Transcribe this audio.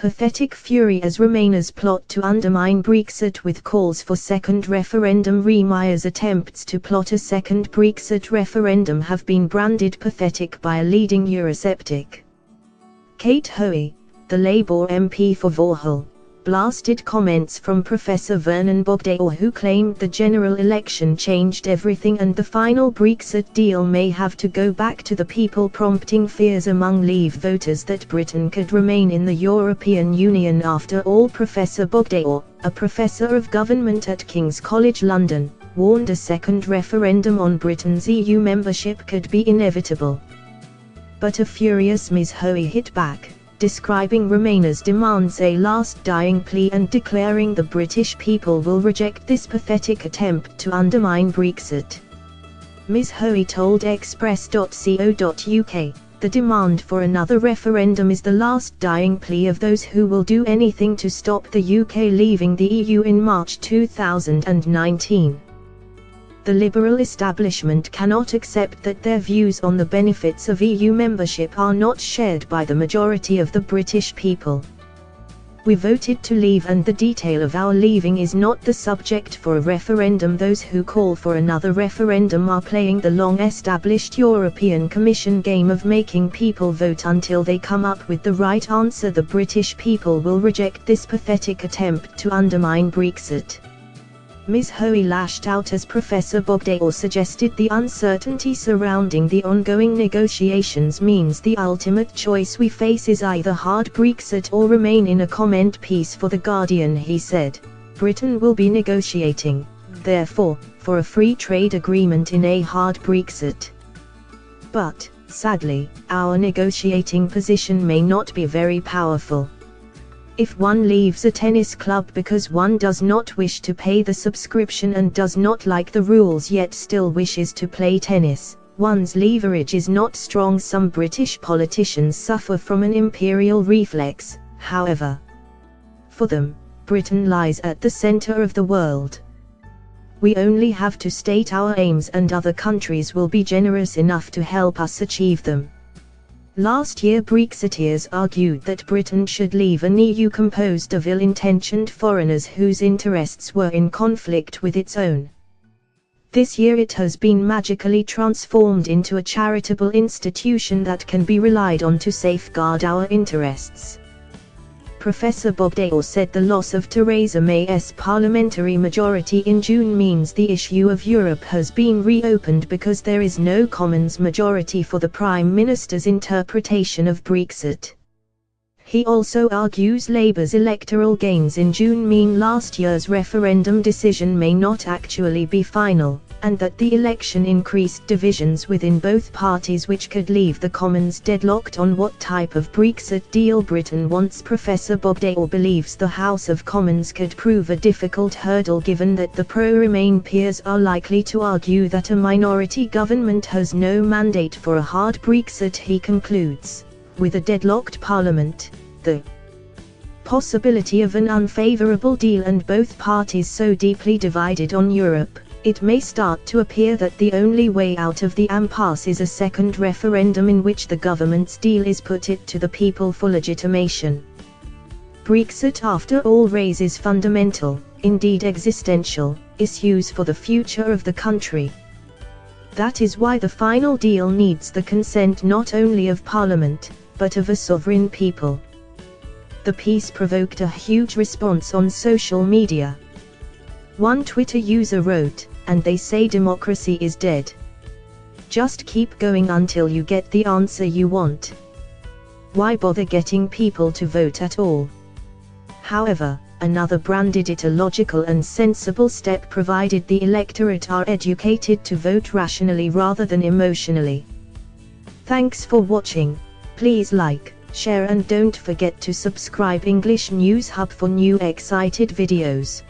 pathetic fury as Remainers plot to undermine Brexit with calls for second referendum. Remainers' attempts to plot a second Brexit referendum have been branded pathetic by a leading Eurosceptic. Kate Hoey, the Labour MP for Vauxhall, blasted comments from Professor Vernon Bogdale, who claimed the general election changed everything and the final Brexit deal may have to go back to the people, prompting fears among Leave voters that Britain could remain in the European Union. After all, Professor Bogdale, a professor of government at King's College London, warned a second referendum on Britain's EU membership could be inevitable. But a furious Ms Hoey hit back, describing Remainers' demands a last dying plea and declaring the British people will reject this pathetic attempt to undermine Brexit. Ms Hoey told Express.co.uk, "The demand for another referendum is the last dying plea of those who will do anything to stop the UK leaving the EU in March 2019. The Liberal establishment cannot accept that their views on the benefits of EU membership are not shared by the majority of the British people. We voted to leave and the detail of our leaving is not the subject for a referendum. Those who call for another referendum are playing the long-established European Commission game of making people vote until they come up with the right answer. The British people will reject this pathetic attempt to undermine Brexit." Ms Hoey lashed out as Professor Bogdale suggested the uncertainty surrounding the ongoing negotiations means the ultimate choice we face is either hard Brexit or remain. In a comment piece for The Guardian, he said, "Britain will be negotiating, therefore, for a free trade agreement in a hard Brexit. But, sadly, our negotiating position may not be very powerful. If one leaves a tennis club because one does not wish to pay the subscription and does not like the rules yet still wishes to play tennis, one's leverage is not strong. Some British politicians suffer from an imperial reflex, however. For them, Britain lies at the centre of the world. We only have to state our aims and other countries will be generous enough to help us achieve them." Last year, Brexiteers argued that Britain should leave an EU composed of ill-intentioned foreigners whose interests were in conflict with its own. This year it has been magically transformed into a charitable institution that can be relied on to safeguard our interests. Professor Bogdale said the loss of Theresa May's parliamentary majority in June means the issue of Europe has been reopened because there is no Commons majority for the Prime Minister's interpretation of Brexit. He also argues Labour's electoral gains in June mean last year's referendum decision may not actually be final, and that the election increased divisions within both parties which could leave the Commons deadlocked on what type of Brexit deal Britain wants. Professor Bogdale believes the House of Commons could prove a difficult hurdle given that the pro-Remain peers are likely to argue that a minority government has no mandate for a hard Brexit. He concludes, with a deadlocked parliament, the possibility of an unfavourable deal and both parties so deeply divided on Europe, it may start to appear that the only way out of the impasse is a second referendum in which the government's deal is put it to the people for legitimation. Brexit, after all, raises fundamental, indeed existential, issues for the future of the country. That is why the final deal needs the consent not only of Parliament, but of a sovereign people. The piece provoked a huge response on social media. One Twitter user wrote, "And they say democracy is dead. Just keep going until you get the answer you want. Why bother getting people to vote at all?" However, another branded it a logical and sensible step provided the electorate are educated to vote rationally rather than emotionally. Thanks for watching. Please like, share and don't forget to subscribe English News Hub for new excited videos.